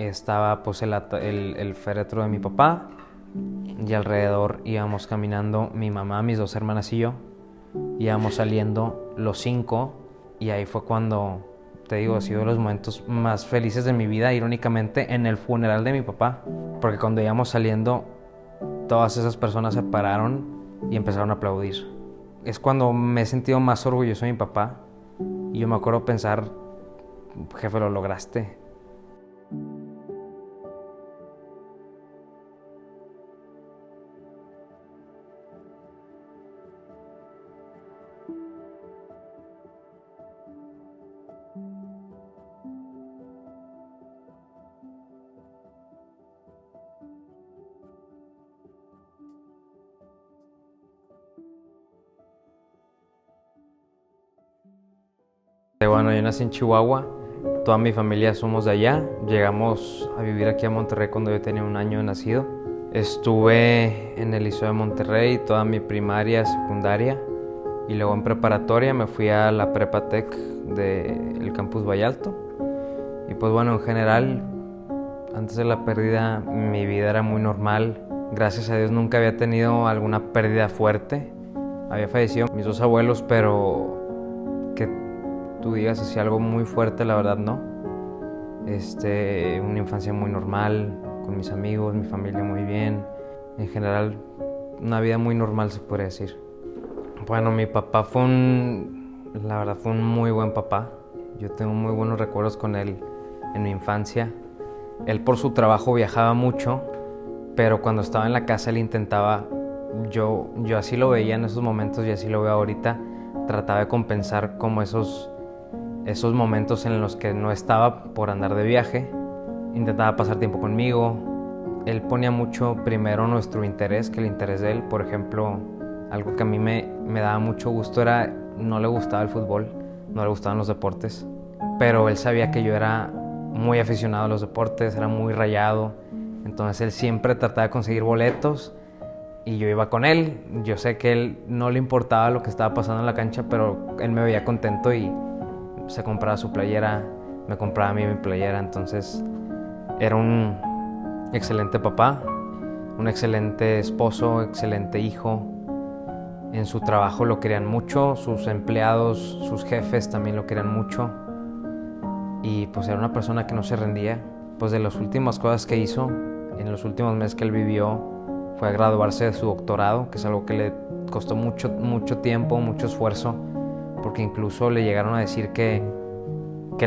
estaba pues el féretro de mi papá y alrededor íbamos caminando mi mamá, mis dos hermanas y yo. Íbamos saliendo los 5 y ahí fue cuando, te digo, ha sido de los momentos más felices de mi vida, irónicamente, en el funeral de mi papá. Porque cuando íbamos saliendo, todas esas personas se pararon y empezaron a aplaudir. Es cuando me he sentido más orgulloso de mi papá. Y yo me acuerdo pensar, jefe, lo lograste. Bueno, yo nací en Chihuahua, toda mi familia somos de allá. Llegamos a vivir aquí a Monterrey cuando yo tenía 1 año de nacido. Estuve en el Liceo de Monterrey toda mi primaria, secundaria, y luego en preparatoria me fui a la Prepa Tech del Campus Vallalto. Y pues bueno, en general, antes de la pérdida, mi vida era muy normal. Gracias a Dios nunca había tenido alguna pérdida fuerte. Había fallecido mis 2 abuelos, pero que tú digas así algo muy fuerte, la verdad no. Una infancia muy normal, con mis amigos, mi familia muy bien. En general, una vida muy normal se podría decir. Bueno, mi papá la verdad fue un muy buen papá. Yo tengo muy buenos recuerdos con él en mi infancia. Él por su trabajo viajaba mucho, pero cuando estaba en la casa él intentaba, yo así lo veía en esos momentos y así lo veo ahorita, trataba de compensar como esos momentos en los que no estaba por andar de viaje. Intentaba pasar tiempo conmigo. Él ponía mucho primero nuestro interés que el interés de él. Por ejemplo, algo que a mí me daba mucho gusto era, no le gustaba el fútbol, no le gustaban los deportes, pero él sabía que yo era muy aficionado a los deportes, era muy rayado. Entonces él siempre trataba de conseguir boletos y yo iba con él. Yo sé que él no le importaba lo que estaba pasando en la cancha, pero él me veía contento y se compraba su playera, me compraba a mí mi playera. Entonces era un excelente papá, un excelente esposo, excelente hijo. En su trabajo lo querían mucho, sus empleados, sus jefes también lo querían mucho. Y pues era una persona que no se rendía. Pues de las últimas cosas que hizo, en los últimos meses que él vivió, fue graduarse de su doctorado, que es algo que le costó mucho tiempo, mucho esfuerzo, porque incluso le llegaron a decir que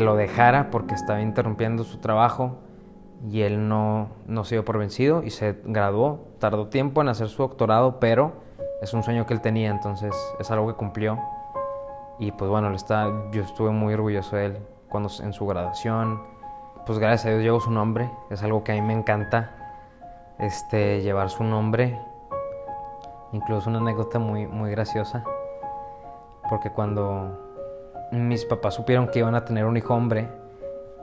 lo dejara porque estaba interrumpiendo su trabajo, y él no se dio por vencido y se graduó. Tardó tiempo en hacer su doctorado, pero es un sueño que él tenía, entonces es algo que cumplió. Y pues bueno, yo estuve muy orgulloso de él cuando en su graduación. Pues gracias a Dios llevo su nombre, es algo que a mí me encanta, llevar su nombre. Incluso una anécdota muy graciosa, porque cuando mis papás supieron que iban a tener un hijo hombre,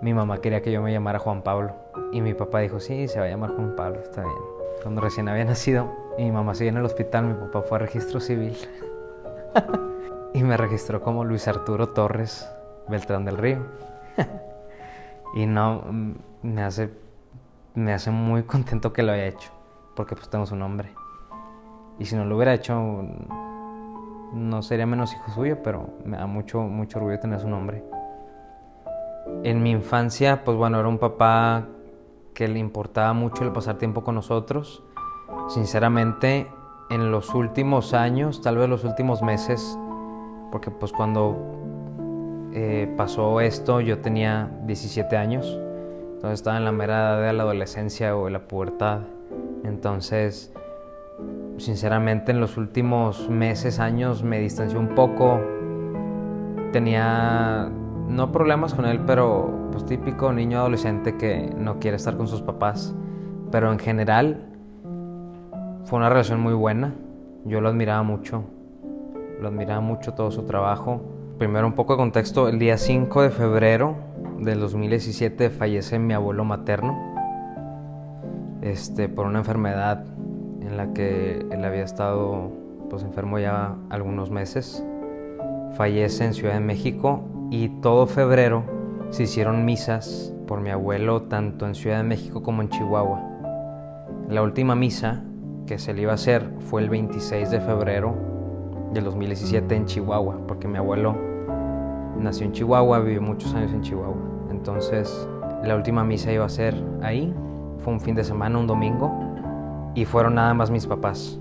mi mamá quería que yo me llamara Juan Pablo, y mi papá dijo, sí, se va a llamar Juan Pablo, está bien. Cuando recién había nacido y mi mamá seguía en el hospital, mi papá fue a registro civil y me registró como Luis Arturo Torres Beltrán del Río. Y no, me hace muy contento que lo haya hecho, porque pues tengo su nombre. Y si no lo hubiera hecho, no sería menos hijo suyo, pero me da mucho orgullo tener su nombre. En mi infancia, pues bueno, era un papá que le importaba mucho el pasar tiempo con nosotros. Sinceramente, en los últimos años, tal vez los últimos meses, porque pues cuando pasó esto yo tenía 17 años, entonces estaba en la mera edad de la adolescencia o de la pubertad. Entonces, sinceramente, en los últimos meses, años, me distancié un poco. Tenía, no problemas con él, pero pues típico niño adolescente que no quiere estar con sus papás. Pero en general fue una relación muy buena. Yo lo admiraba mucho todo su trabajo. Primero un poco de contexto, el día 5 de febrero del 2017 fallece mi abuelo materno, por una enfermedad en la que él había estado pues enfermo ya algunos meses. Fallece en Ciudad de México y todo febrero se hicieron misas por mi abuelo tanto en Ciudad de México como en Chihuahua. La última misa que se le iba a hacer fue el 26 de febrero del 2017 en Chihuahua, porque mi abuelo nació en Chihuahua, vivió muchos años en Chihuahua. Entonces la última misa iba a ser ahí, fue un fin de semana, un domingo, y fueron nada más mis papás.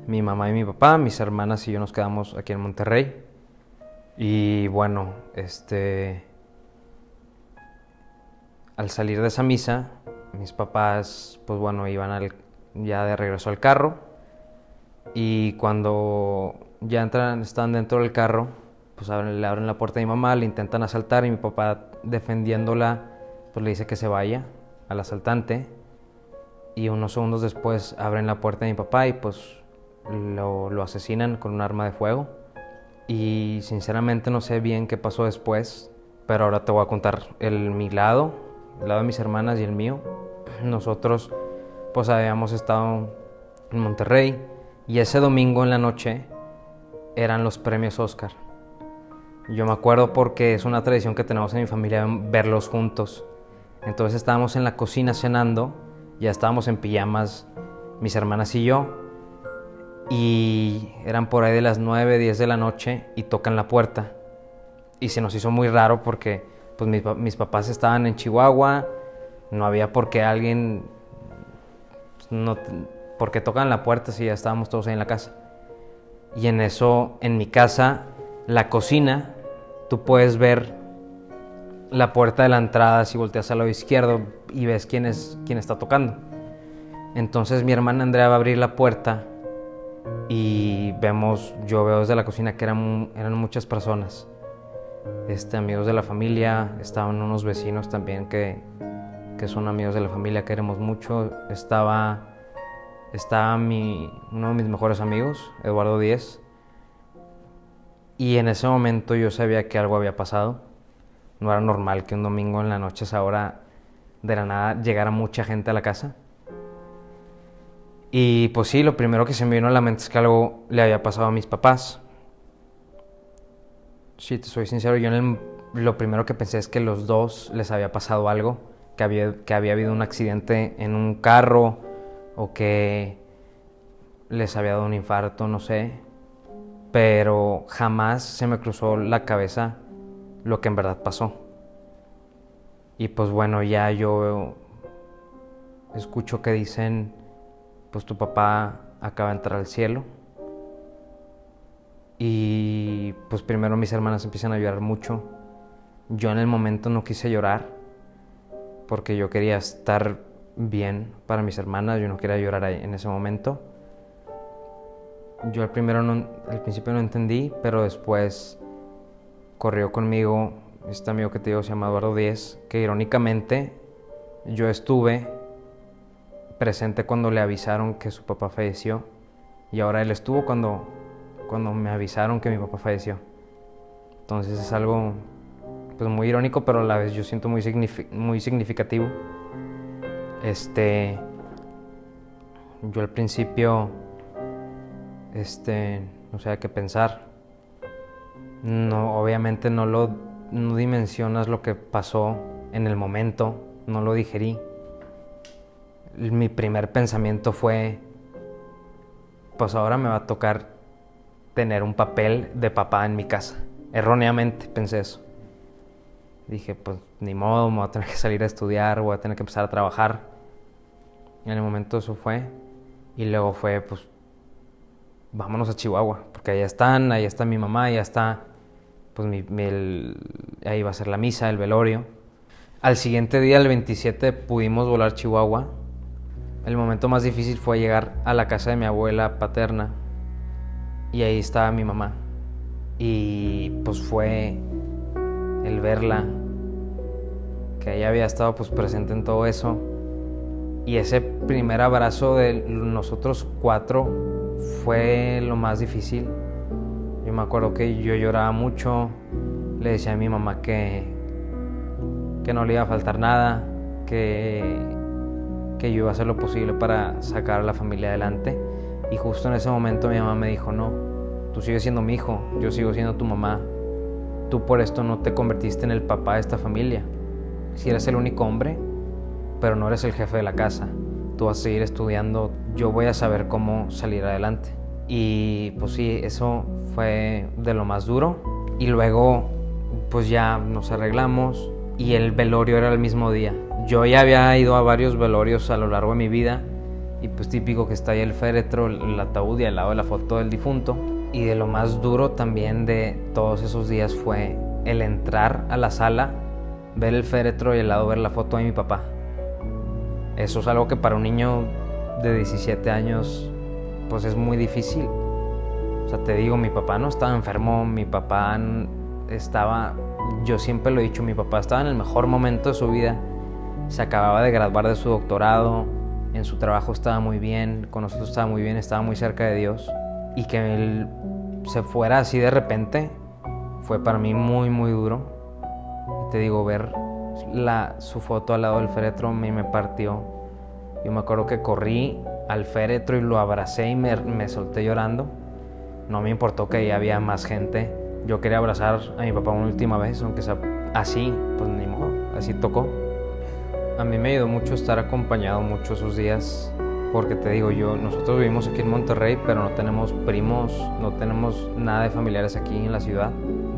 Mi mamá y mi papá, mis hermanas y yo nos quedamos aquí en Monterrey. Y bueno, al salir de esa misa, mis papás, pues bueno, iban ya de regreso al carro. Y cuando ya están dentro del carro, pues le abren la puerta a mi mamá, le intentan asaltar y mi papá, defendiéndola, pues le dice que se vaya al asaltante. Y unos segundos después abren la puerta de mi papá y pues lo asesinan con un arma de fuego. Y sinceramente no sé bien qué pasó después, pero ahora te voy a contar mi lado, el lado de mis hermanas y el mío. Nosotros pues habíamos estado en Monterrey y ese domingo en la noche eran los premios Oscar. Yo me acuerdo porque es una tradición que tenemos en mi familia verlos juntos. Entonces estábamos en la cocina cenando, ya estábamos en pijamas mis hermanas y yo, y eran por ahí de las 9, 10 de la noche y tocan la puerta. Y se nos hizo muy raro porque pues mis papás estaban en Chihuahua, no había por qué alguien, porque tocan la puerta si ya estábamos todos ahí en la casa. Y en eso, en mi casa, la cocina, tú puedes ver la puerta de la entrada si volteas al lado izquierdo y ves quién está tocando. Entonces mi hermana Andrea va a abrir la puerta y yo veo desde la cocina que eran muchas personas, amigos de la familia, estaban unos vecinos también que son amigos de la familia, queremos mucho, estaba uno de mis mejores amigos, Eduardo Díez, y en ese momento yo sabía que algo había pasado. No era normal que un domingo en la noche a esa hora de la nada llegara mucha gente a la casa. Y pues sí, lo primero que se me vino a la mente es que algo le había pasado a mis papás. Si te soy sincero, yo lo primero que pensé es que los dos les había pasado algo, que había habido un accidente en un carro o que les había dado un infarto, no sé. Pero jamás se me cruzó la cabeza lo que en verdad pasó. Y pues bueno, ya yo escucho que dicen, pues tu papá acaba de entrar al cielo. Y pues primero mis hermanas empiezan a llorar mucho. Yo en el momento no quise llorar porque yo quería estar bien para mis hermanas, yo no quería llorar ahí en ese momento. Yo al principio no entendí, pero después corrió conmigo este amigo que te digo, se llama Eduardo Díez, que irónicamente yo estuve presente cuando le avisaron que su papá falleció, y ahora él estuvo cuando me avisaron que mi papá falleció. Entonces es algo pues muy irónico, pero a la vez yo siento muy significativo. Yo al principio no sabía qué pensar. No, obviamente no dimensionas lo que pasó en el momento, no lo digerí. Mi primer pensamiento fue, pues ahora me va a tocar tener un papel de papá en mi casa. Erróneamente pensé eso. Dije, pues ni modo, me voy a tener que salir a estudiar, voy a tener que empezar a trabajar. Y en el momento eso fue. Y luego fue, pues, vámonos a Chihuahua, porque ahí está mi mamá, ya está, pues ahí va a ser la misa, el velorio. Al siguiente día, el 27, pudimos volar a Chihuahua. El momento más difícil fue llegar a la casa de mi abuela paterna y ahí estaba mi mamá. Y pues fue el verla, que ella había estado pues presente en todo eso. Y ese primer abrazo de nosotros 4 fue lo más difícil. Yo me acuerdo que yo lloraba mucho, le decía a mi mamá que no le iba a faltar nada, que yo iba a hacer lo posible para sacar a la familia adelante. Y justo en ese momento mi mamá me dijo, no, tú sigues siendo mi hijo, yo sigo siendo tu mamá, tú por esto no te convertiste en el papá de esta familia. si eres el único hombre, pero no eres el jefe de la casa. Tú vas a seguir estudiando, yo voy a saber cómo salir adelante. Y pues sí, eso fue de lo más duro. Y luego pues ya nos arreglamos y el velorio era el mismo día. Yo ya había ido a varios velorios a lo largo de mi vida y pues típico que está ahí el féretro, el ataúd y al lado de la foto del difunto. Y de lo más duro también de todos esos días fue el entrar a la sala, ver el féretro y al lado ver la foto de mi papá. Eso es algo que para un niño de 17 años pues es muy difícil. O sea, te digo, mi papá no estaba enfermo, mi papá estaba, yo siempre lo he dicho, mi papá estaba en el mejor momento de su vida. Se acababa de graduar de su doctorado, en su trabajo estaba muy bien, con nosotros estaba muy bien, estaba muy cerca de Dios. Y que él se fuera así de repente fue para mí muy, muy duro. Y te digo, ver su foto al lado del féretro a mí me partió. Yo me acuerdo que corrí al féretro y lo abracé y me solté llorando. No me importó que ya había más gente. Yo quería abrazar a mi papá una última vez, aunque sea así, pues ni modo, así tocó. A mí me ayudó mucho estar acompañado mucho esos días, porque te digo, nosotros vivimos aquí en Monterrey, pero no tenemos primos, no tenemos nada de familiares aquí en la ciudad.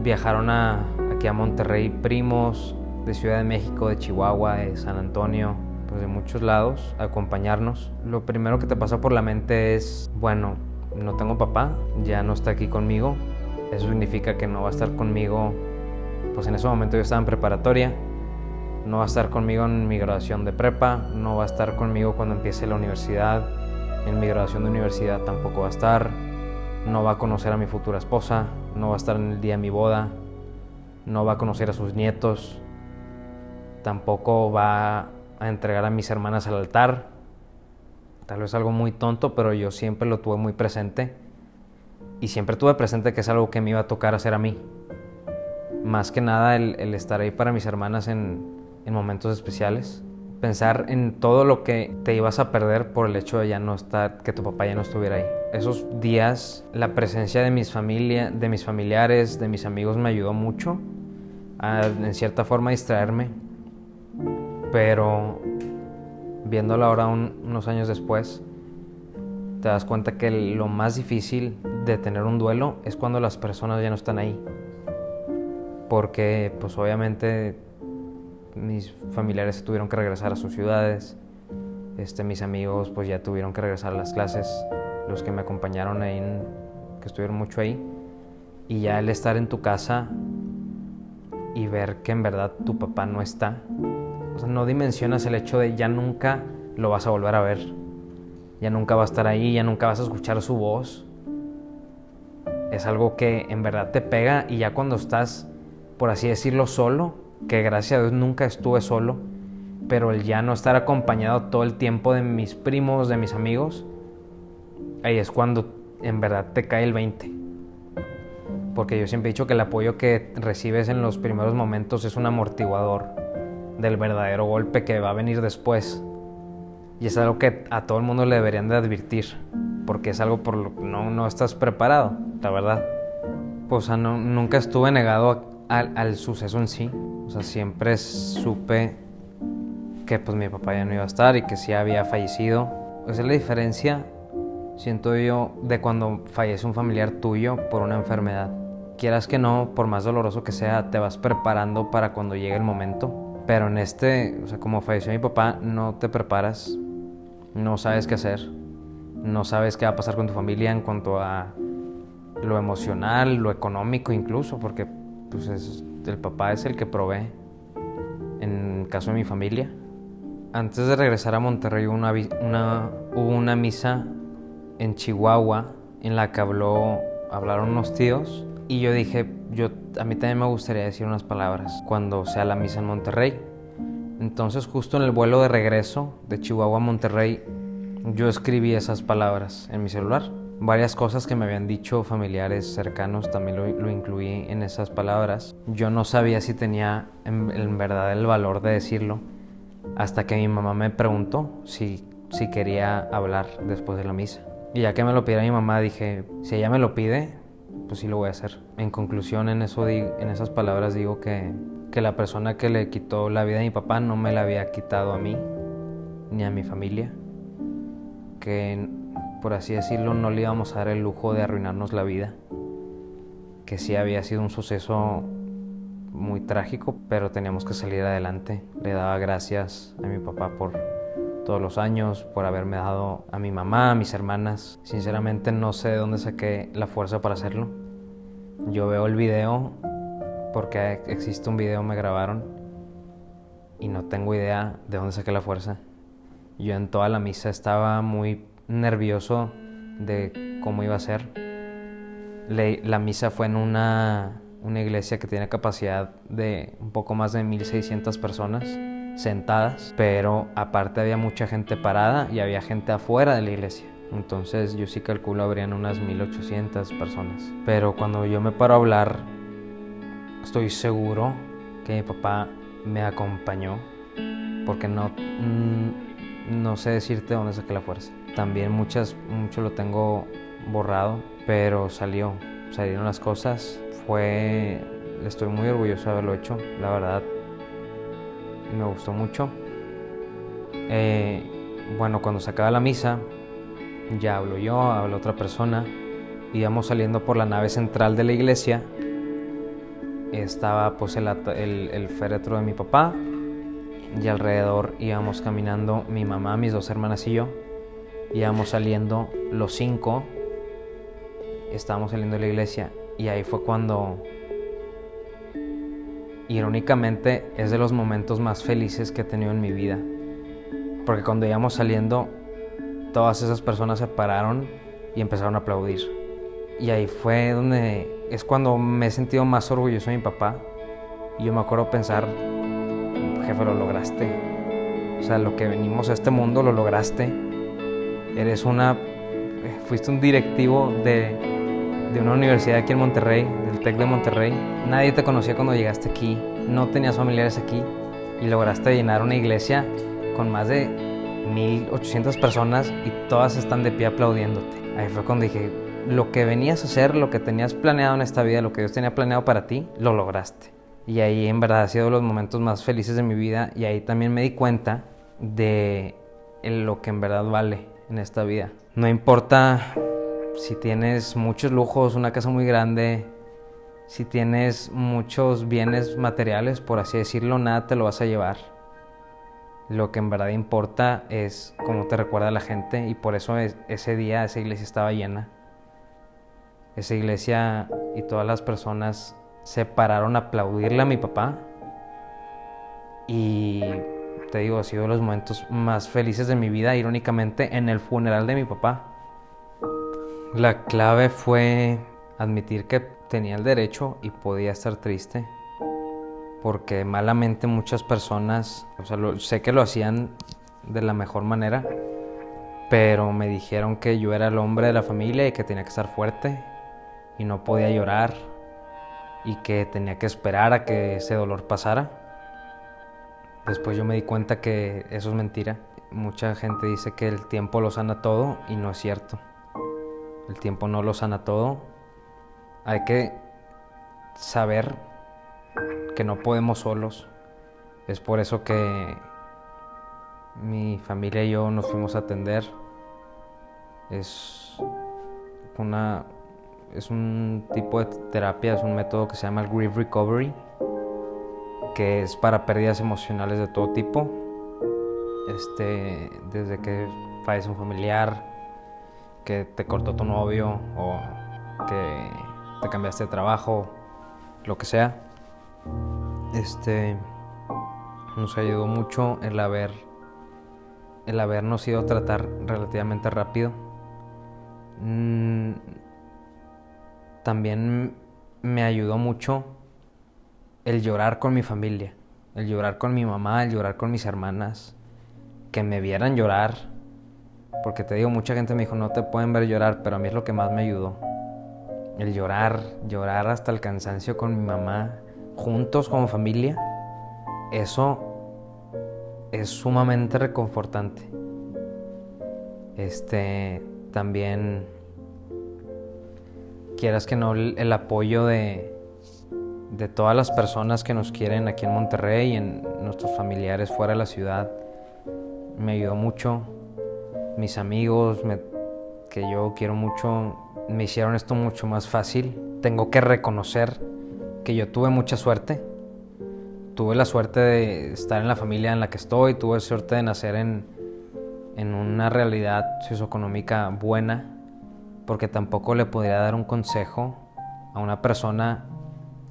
Viajaron aquí a Monterrey primos de Ciudad de México, de Chihuahua, de San Antonio, pues de muchos lados, a acompañarnos. Lo primero que te pasa por la mente es, bueno, no tengo papá, ya no está aquí conmigo. Eso significa que no va a estar conmigo, pues en ese momento yo estaba en preparatoria. No va a estar conmigo en mi graduación de prepa, no va a estar conmigo cuando empiece la universidad, en mi graduación de universidad tampoco va a estar, no va a conocer a mi futura esposa, no va a estar en el día de mi boda, no va a conocer a sus nietos, tampoco va a entregar a mis hermanas al altar. Tal vez algo muy tonto, pero yo siempre lo tuve muy presente y siempre tuve presente que es algo que me iba a tocar hacer a mí. Más que nada el estar ahí para mis hermanas en momentos especiales, pensar en todo lo que te ibas a perder por el hecho de ya no estar, que tu papá ya no estuviera ahí. Esos días, la presencia de mis familiares, de mis amigos me ayudó mucho a, en cierta forma, distraerme, pero viéndolo ahora unos años después, te das cuenta que lo más difícil de tener un duelo es cuando las personas ya no están ahí, porque pues obviamente mis familiares tuvieron que regresar a sus ciudades, mis amigos pues ya tuvieron que regresar a las clases, los que me acompañaron ahí, que estuvieron mucho ahí, y ya el estar en tu casa y ver que en verdad tu papá no está, o sea, no dimensionas el hecho de ya nunca lo vas a volver a ver, ya nunca va a estar ahí, ya nunca vas a escuchar su voz. Es algo que en verdad te pega, y ya cuando estás, por así decirlo, solo, que gracias a Dios nunca estuve solo, pero el ya no estar acompañado todo el tiempo de mis primos, de mis amigos, ahí es cuando en verdad te cae el 20. Porque yo siempre he dicho que el apoyo que recibes en los primeros momentos es un amortiguador del verdadero golpe que va a venir después. Y es algo que a todo el mundo le deberían de advertir, porque es algo por lo que no estás preparado, la verdad. Pues nunca estuve negado al suceso en sí. O sea, siempre supe que pues mi papá ya no iba a estar y que sí había fallecido. Esa es la diferencia, siento yo, de cuando fallece un familiar tuyo por una enfermedad. Quieras que no, por más doloroso que sea, te vas preparando para cuando llegue el momento. Pero o sea, como falleció mi papá, no te preparas, no sabes qué hacer, no sabes qué va a pasar con tu familia en cuanto a lo emocional, lo económico incluso, porque pues el papá es el que provee, en el caso de mi familia. Antes de regresar a Monterrey hubo una misa en Chihuahua en la que hablaron unos tíos, y yo dije, a mí también me gustaría decir unas palabras cuando sea la misa en Monterrey. Entonces justo en el vuelo de regreso de Chihuahua a Monterrey, yo escribí esas palabras en mi celular. Varias cosas que me habían dicho familiares cercanos también lo incluí en esas palabras. Yo no sabía si tenía en verdad el valor de decirlo, hasta que mi mamá me preguntó si quería hablar después de la misa. Y ya que me lo pidiera mi mamá, dije, si ella me lo pide, pues sí lo voy a hacer. En conclusión, en esas palabras digo que que la persona que le quitó la vida a mi papá no me la había quitado a mí ni a mi familia, que por así decirlo no le íbamos a dar el lujo de arruinarnos la vida, que sí había sido un suceso muy trágico, pero teníamos que salir adelante. Le daba gracias a mi papá por todos los años, por haberme dado a mi mamá, a mis hermanas. Sinceramente no sé de dónde saqué la fuerza para hacerlo. Yo veo el video porque existe un video, me grabaron, y no tengo idea de dónde saqué la fuerza. Yo en toda la misa estaba muy nervioso de cómo iba a ser. La misa fue en una iglesia que tiene capacidad de un poco más de 1,600 personas sentadas, pero aparte había mucha gente parada y había gente afuera de la iglesia. Entonces yo sí calculo habrían unas 1,800 personas. Pero cuando yo me paro a hablar, estoy seguro que mi papá me acompañó, porque no sé decirte dónde saqué la fuerza. También mucho lo tengo borrado, pero salieron las cosas. Estoy muy orgulloso de haberlo hecho, la verdad, me gustó mucho. Bueno, cuando se acaba la misa, ya hablo yo, habla otra persona, íbamos saliendo por la nave central de la iglesia. Estaba pues el féretro de mi papá, y alrededor íbamos caminando mi mamá, mis 2 hermanas y yo. Íbamos saliendo los 5, estábamos saliendo de la iglesia, y ahí fue cuando, irónicamente, es de los momentos más felices que he tenido en mi vida, porque cuando íbamos saliendo, todas esas personas se pararon y empezaron a aplaudir, y ahí fue donde es cuando me he sentido más orgulloso de mi papá. Y yo me acuerdo pensar, jefe, lo lograste, o sea, lo que venimos a este mundo lo lograste. Fuiste un directivo de una universidad aquí en Monterrey, del TEC de Monterrey. Nadie te conocía cuando llegaste aquí, no tenías familiares aquí, y lograste llenar una iglesia con más de 1,800 personas y todas están de pie aplaudiéndote. Ahí fue cuando dije, lo que venías a hacer, lo que tenías planeado en esta vida, lo que Dios tenía planeado para ti, lo lograste. Y ahí en verdad ha sido los momentos más felices de mi vida, y ahí también me di cuenta de lo que en verdad vale en esta vida. No importa si tienes muchos lujos, una casa muy grande, si tienes muchos bienes materiales, por así decirlo, nada te lo vas a llevar. Lo que en verdad importa es cómo te recuerda la gente, y por eso ese día esa iglesia estaba llena. Esa iglesia y todas las personas se pararon a aplaudirle a mi papá, y te digo, ha sido de los momentos más felices de mi vida, irónicamente, en el funeral de mi papá. La clave fue admitir que tenía el derecho y podía estar triste, porque malamente muchas personas, sé que lo hacían de la mejor manera, pero me dijeron que yo era el hombre de la familia y que tenía que estar fuerte y no podía llorar, y que tenía que esperar a que ese dolor pasara. Después yo me di cuenta que eso es mentira. Mucha gente dice que el tiempo lo sana todo, y no es cierto. El tiempo no lo sana todo. Hay que saber que no podemos solos. Es por eso que mi familia y yo nos fuimos a atender. Es un tipo de terapia, es un método que se llama el Grief Recovery, que es para pérdidas emocionales de todo tipo. Desde que fallece un familiar, que te cortó tu novio, o que te cambiaste de trabajo, lo que sea. Nos ayudó mucho el habernos ido a tratar relativamente rápido. También me ayudó mucho el llorar con mi familia, el llorar con mi mamá, el llorar con mis hermanas, que me vieran llorar, porque te digo, mucha gente me dijo, no te pueden ver llorar, pero a mí es lo que más me ayudó. El llorar hasta el cansancio con mi mamá, juntos como familia, eso es sumamente reconfortante. También, quieras que no, el apoyo de de todas las personas que nos quieren aquí en Monterrey y en nuestros familiares fuera de la ciudad. Me ayudó mucho. Mis amigos, que yo quiero mucho, me hicieron esto mucho más fácil. Tengo que reconocer que yo tuve mucha suerte. Tuve la suerte de estar en la familia en la que estoy, tuve suerte de nacer en una realidad socioeconómica buena, porque tampoco le podría dar un consejo a una persona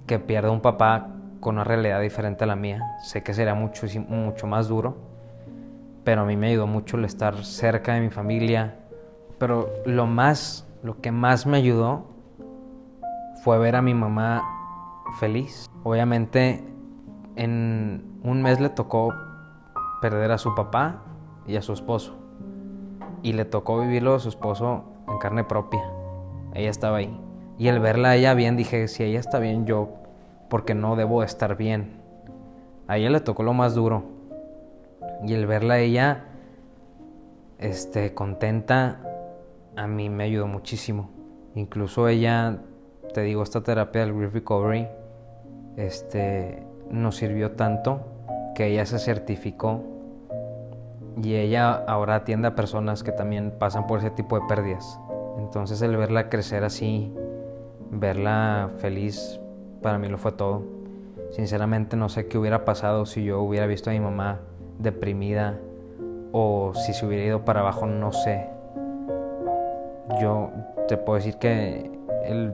que pierde un papá con una realidad diferente a la mía. Sé que sería mucho más duro, pero a mí me ayudó mucho el estar cerca de mi familia. Pero lo que más me ayudó fue ver a mi mamá feliz. Obviamente en un mes le tocó perder a su papá y a su esposo, y le tocó vivirlo a su esposo en carne propia. Ella estaba ahí, y al verla a ella bien dije, si ella está bien, yo, porque no debo estar bien. A ella le tocó lo más duro, y el verla a ella contenta, a mí me ayudó muchísimo. Incluso ella, te digo, esta terapia del Grief Recovery nos sirvió tanto que ella se certificó, y ella ahora atiende a personas que también pasan por ese tipo de pérdidas. Entonces el verla crecer así, verla feliz, para mí lo fue todo. Sinceramente no sé qué hubiera pasado si yo hubiera visto a mi mamá deprimida, o si se hubiera ido para abajo, no sé. Yo te puedo decir que el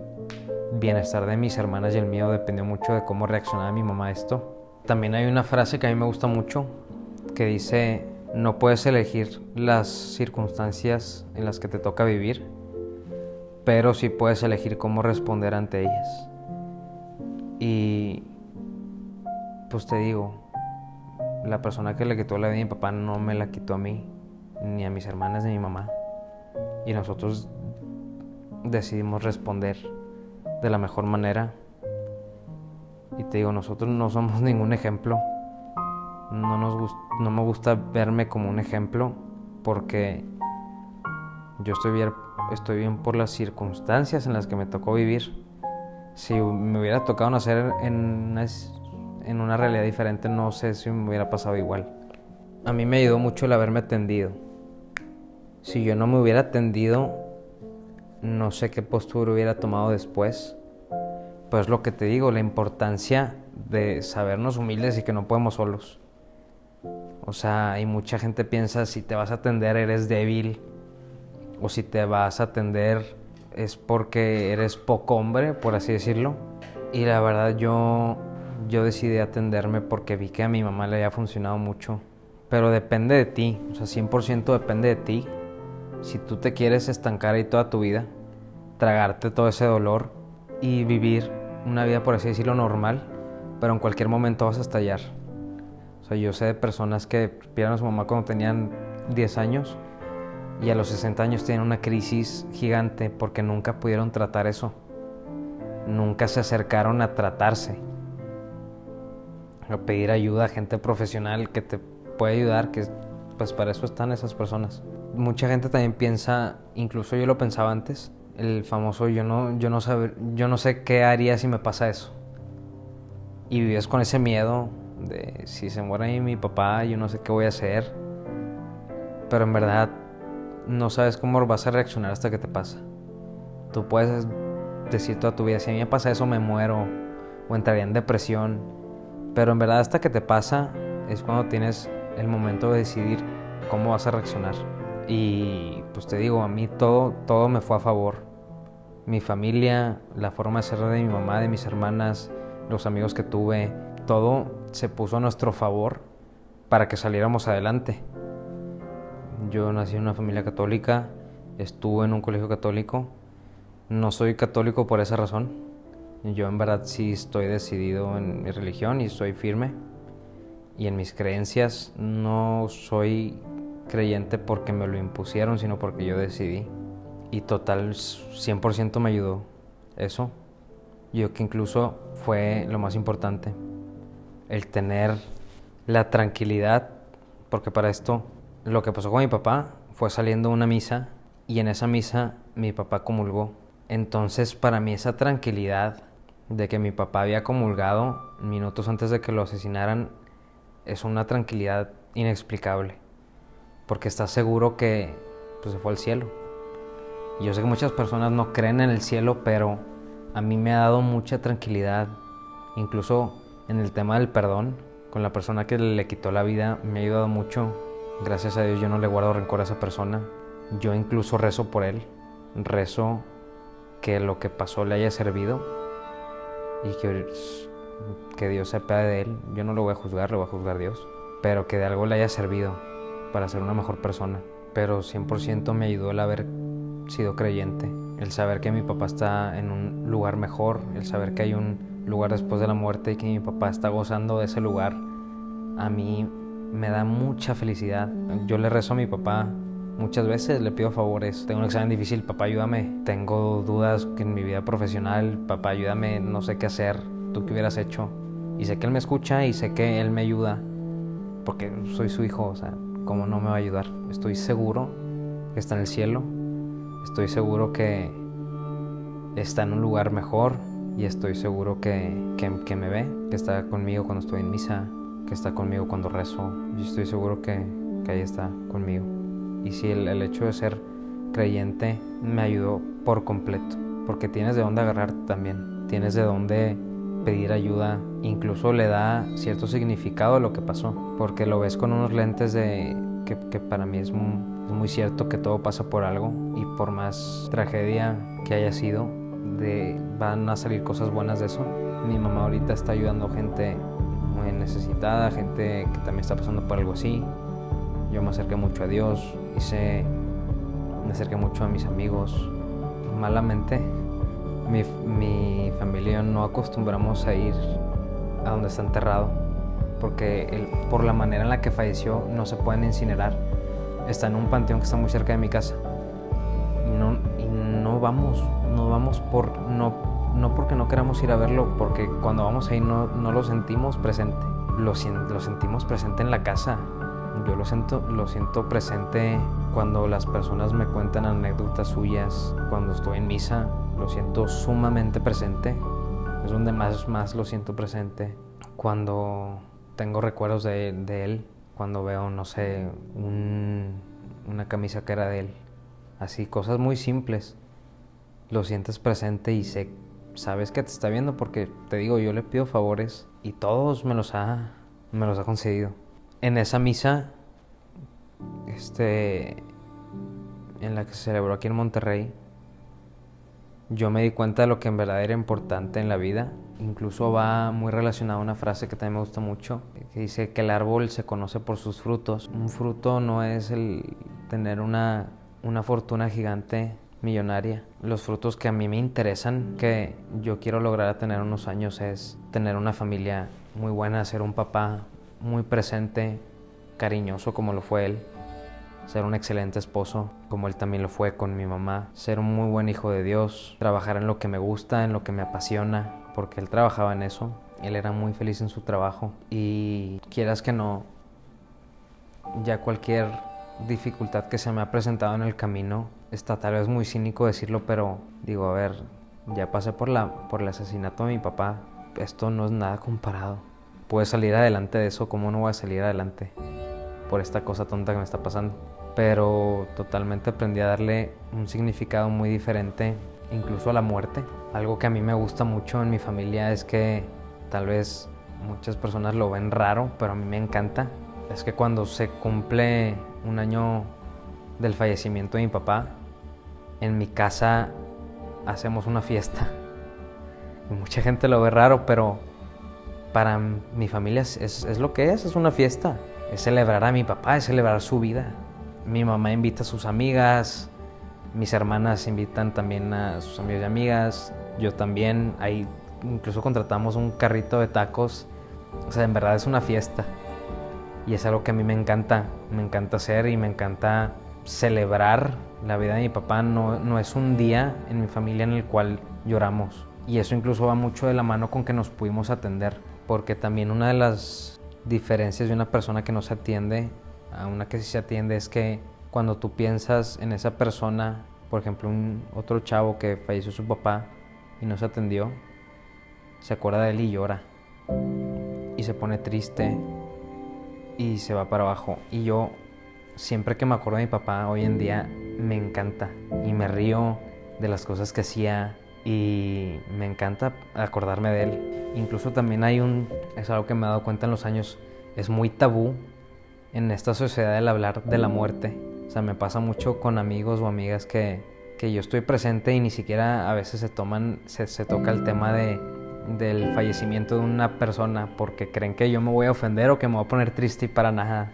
bienestar de mis hermanas y el mío dependió mucho de cómo reaccionaba mi mamá a esto. También hay una frase que a mí me gusta mucho que dice: no puedes elegir las circunstancias en las que te toca vivir, pero sí puedes elegir cómo responder ante ellas. Y pues te digo, la persona que le quitó la vida a mi papá no me la quitó a mí, ni a mis hermanas, ni a mi mamá. Y nosotros decidimos responder de la mejor manera. Y te digo, nosotros no somos ningún ejemplo. No me gusta verme como un ejemplo, porque yo estoy bien por las circunstancias en las que me tocó vivir. Si me hubiera tocado nacer en una realidad diferente, no sé si me hubiera pasado igual. A mí me ayudó mucho el haberme atendido. Si yo no me hubiera atendido, no sé qué postura hubiera tomado después. Pues lo que te digo, la importancia de sabernos humildes y que no podemos solos. O sea, hay mucha gente piensa, si te vas a atender eres débil, o si te vas a atender es porque eres poco hombre, por así decirlo. Y la verdad yo decidí atenderme porque vi que a mi mamá le había funcionado mucho. Pero depende de ti, o sea, 100% depende de ti. Si tú te quieres estancar ahí toda tu vida, tragarte todo ese dolor y vivir una vida, por así decirlo, normal, pero en cualquier momento vas a estallar. O sea, yo sé de personas que perdieron a su mamá cuando tenían 10 años y a los 60 años tienen una crisis gigante porque nunca pudieron tratar eso. Nunca se acercaron a tratarse, a pedir ayuda a gente profesional que te puede ayudar, que pues para eso están esas personas. Mucha gente también piensa, incluso yo lo pensaba antes, el famoso yo no sé qué haría si me pasa eso. Y vives con ese miedo de si se muere mi papá, yo no sé qué voy a hacer. Pero en verdad no sabes cómo vas a reaccionar hasta que te pasa. Tú puedes decir toda tu vida, si a mí me pasa eso me muero, o entraría en depresión. Pero en verdad hasta que te pasa es cuando tienes el momento de decidir cómo vas a reaccionar. Y pues te digo, a mí todo me fue a favor. Mi familia, la forma de ser de mi mamá, de mis hermanas, los amigos que tuve, todo se puso a nuestro favor para que saliéramos adelante. Yo nací en una familia católica, estuve en un colegio católico. No soy católico por esa razón. Yo en verdad sí estoy decidido en mi religión y estoy firme. Y en mis creencias no soy creyente porque me lo impusieron, sino porque yo decidí. Y total, 100% me ayudó eso. Yo que incluso fue lo más importante, el tener la tranquilidad, porque para esto lo que pasó con mi papá fue saliendo una misa y en esa misa mi papá comulgó. Entonces para mí esa tranquilidad de que mi papá había comulgado minutos antes de que lo asesinaran es una tranquilidad inexplicable, porque estás seguro que pues, se fue al cielo. Y yo sé que muchas personas no creen en el cielo, pero a mí me ha dado mucha tranquilidad, incluso en el tema del perdón, con la persona que le quitó la vida, me ha ayudado mucho. Gracias a Dios yo no le guardo rencor a esa persona. Yo incluso rezo por él, rezo que lo que pasó le haya servido y que Dios se apiade de él. Yo no lo voy a juzgar, lo va a juzgar Dios, pero que de algo le haya servido para ser una mejor persona. Pero 100% me ayudó el haber sido creyente, el saber que mi papá está en un lugar mejor, el saber que hay un lugar después de la muerte y que mi papá está gozando de ese lugar. A mí me da mucha felicidad. Yo le rezo a mi papá muchas veces, le pido favores. Tengo un examen difícil, papá ayúdame. Tengo dudas en mi vida profesional, papá ayúdame, no sé qué hacer, tú qué hubieras hecho. Y sé que él me escucha y sé que él me ayuda, porque soy su hijo, o sea, ¿cómo no me va a ayudar? Estoy seguro que está en el cielo, estoy seguro que está en un lugar mejor y estoy seguro que me ve, que está conmigo cuando estoy en misa, que está conmigo cuando rezo. Yo estoy seguro que ahí está conmigo. Y sí, el hecho de ser creyente me ayudó por completo, porque tienes de dónde agarrar también, tienes de dónde pedir ayuda, incluso le da cierto significado a lo que pasó, porque lo ves con unos lentes de que para mí es muy cierto que todo pasa por algo, y por más tragedia que haya sido, van a salir cosas buenas de eso. Mi mamá ahorita está ayudando a gente muy necesitada, gente que también está pasando por algo así. Yo me acerqué mucho a Dios, me acerqué mucho a mis amigos. Malamente, mi familia y yo no acostumbramos a ir a donde está enterrado, porque por la manera en la que falleció no se pueden incinerar. Está en un panteón que está muy cerca de mi casa. Y no vamos no porque no queramos ir a verlo, porque cuando vamos ahí no lo sentimos presente. Lo sentimos presente en la casa. Yo lo siento presente cuando las personas me cuentan anécdotas suyas, cuando estoy en misa, lo siento sumamente presente. Es donde más lo siento presente. Cuando tengo recuerdos de él, cuando veo, no sé, una camisa que era de él, así, cosas muy simples, lo sientes presente y sabes que te está viendo, porque te digo, yo le pido favores y todos me los ha concedido. En esa misa, en la que se celebró aquí en Monterrey, yo me di cuenta de lo que en verdad era importante en la vida. Incluso va muy relacionada a una frase que también me gusta mucho, que dice que el árbol se conoce por sus frutos. Un fruto no es el tener una fortuna gigante millonaria. Los frutos que a mí me interesan, que yo quiero lograr a tener unos años, es tener una familia muy buena, ser un papá muy presente, cariñoso como lo fue él, ser un excelente esposo como él también lo fue con mi mamá, ser un muy buen hijo de Dios, trabajar en lo que me gusta, en lo que me apasiona, porque él trabajaba en eso, él era muy feliz en su trabajo. Y quieras que no, ya cualquier dificultad que se me ha presentado en el camino, está tal vez muy cínico decirlo, pero digo, a ver, ya pasé por el asesinato de mi papá, esto no es nada comparado. Pude salir adelante de eso, ¿cómo no voy a salir adelante por esta cosa tonta que me está pasando? Pero totalmente aprendí a darle un significado muy diferente, incluso a la muerte. Algo que a mí me gusta mucho en mi familia es que tal vez muchas personas lo ven raro, pero a mí me encanta. Es que cuando se cumple un año del fallecimiento de mi papá, en mi casa hacemos una fiesta. Y mucha gente lo ve raro, pero para mi familia es lo que es una fiesta. Es celebrar a mi papá, es celebrar su vida. Mi mamá invita a sus amigas, mis hermanas invitan también a sus amigos y amigas, yo también. Ahí incluso contratamos un carrito de tacos. O sea, en verdad es una fiesta. Y es algo que a mí me encanta hacer y me encanta celebrar la vida de mi papá. No es un día en mi familia en el cual lloramos. Y eso incluso va mucho de la mano con que nos pudimos atender. Porque también una de las diferencias de una persona que no se atiende a una que sí se atiende es que cuando tú piensas en esa persona, por ejemplo, otro chavo que falleció su papá y no se atendió, se acuerda de él y llora. Y se pone triste y se va para abajo. Y yo, siempre que me acuerdo de mi papá, hoy en día me encanta. Y me río de las cosas que hacía y me encanta acordarme de él. Incluso también es algo que me he dado cuenta en los años, es muy tabú en esta sociedad el hablar de la muerte. O sea, me pasa mucho con amigos o amigas que yo estoy presente y ni siquiera a veces se toca el tema del fallecimiento de una persona porque creen que yo me voy a ofender o que me voy a poner triste, y para nada.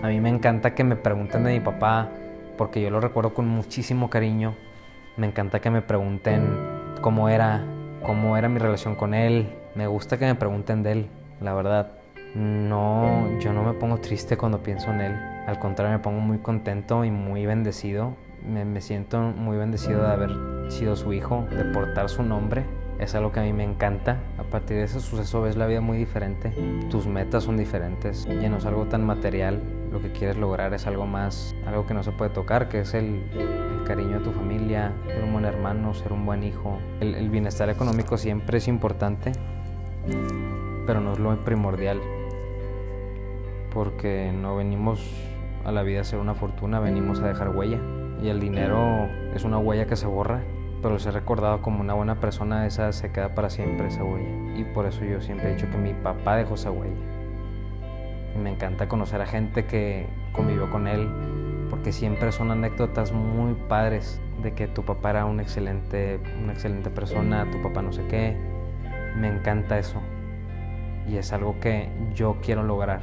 A mí me encanta que me pregunten de mi papá porque yo lo recuerdo con muchísimo cariño. Me encanta que me pregunten cómo era mi relación con él. Me gusta que me pregunten de él, la verdad. No, yo no me pongo triste cuando pienso en él. Al contrario, me pongo muy contento y muy bendecido. Me siento muy bendecido de haber sido su hijo, de portar su nombre. Es algo que a mí me encanta. A partir de ese suceso ves la vida muy diferente. Tus metas son diferentes. Ya no es algo tan material. Lo que quieres lograr es algo más, algo que no se puede tocar, que es el cariño de tu familia, ser un buen hermano, ser un buen hijo. El bienestar económico siempre es importante, pero no es lo primordial. Porque no venimos a la vida a hacer una fortuna, venimos a dejar huella. Y el dinero es una huella que se borra, pero el ser recordado como una buena persona, esa se queda para siempre, esa huella. Y por eso yo siempre he dicho que mi papá dejó esa huella. Y me encanta conocer a gente que convivió con él, porque siempre son anécdotas muy padres de que tu papá era una excelente persona, tu papá no sé qué. Me encanta eso. Y es algo que yo quiero lograr.